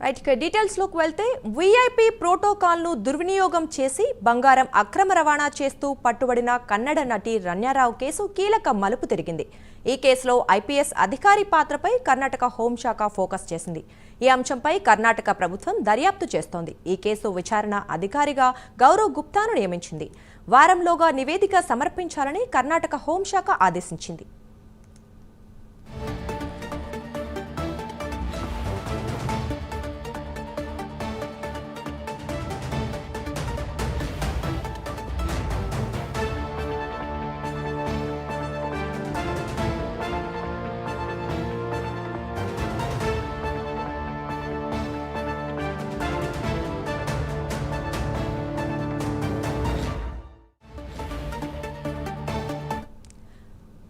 Right ఇక details లోకి వెళ్తే వీఐపీ ప్రోటోకాల్ ను దుర్వినియోగం చేసి బంగారం అక్రమ రవాణా చేస్తూ పట్టుబడిన కన్నడ నటి రన్యారావు కేసు కీలక మలుపు తిరిగింది. ఈ కేసులో ఐపీఎస్ అధికారి పాత్రపై కర్ణాటక హోంశాఖ ఫోకస్ చేసింది. ఈ అంశంపై కర్ణాటక ప్రభుత్వం దర్యాప్తు చేస్తోంది. ఈ కేసు విచారణ అధికారిగా గౌరవ్ గుప్తాను నియమించింది. వారంలోగా నివేదిక సమర్పించాలని కర్ణాటక హోంశాఖ ఆదేశించింది.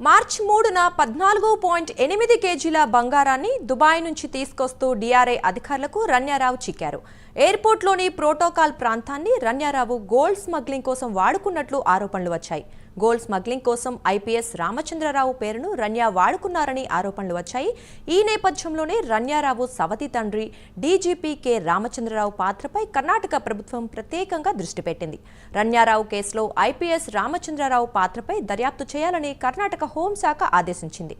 మార్చి 3న 14.8 కేజీల బంగారాన్ని దుబాయ్ నుంచి తీసుకొస్తూ డీఆర్ఐ అధికారులకు రన్యారావు చిక్కారు. ఎయిర్పోర్ట్లోని ప్రోటోకాల్ ప్రాంతాన్ని రన్యారావు గోల్డ్ స్మగ్లింగ్ కోసం వాడుకున్నట్లు ఆరోపణలు వచ్చాయి. గోల్డ్ స్మగ్లింగ్ కోసం ఐపీఎస్ రామచంద్రరావు పేరును రన్యా వాడుకున్నారని ఆరోపణలు వచ్చాయి. ఈ నేపథ్యంలోనే రన్యారావు సవతి తండ్రి డీజీపీ కె రామచంద్రరావు పాత్రపై కర్ణాటక ప్రభుత్వం ప్రత్యేకంగా దృష్టి పెట్టింది. రన్యారావు కేసులో ఐపీఎస్ రామచంద్రరావు పాత్రపై దర్యాప్తు చేయాలని కర్ణాటక హోంశాఖ ఆదేశించింది.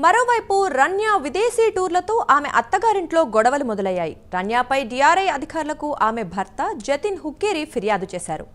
మరోవైపు రన్యా విదేశీ టూర్లతో ఆమె అత్తగారింట్లో గొడవలు మొదలయ్యాయి. రన్యాపై డీఆర్ఐ అధికారులకు ఆమె భర్త జతిన్ హుక్కేరి ఫిర్యాదు చేశారు.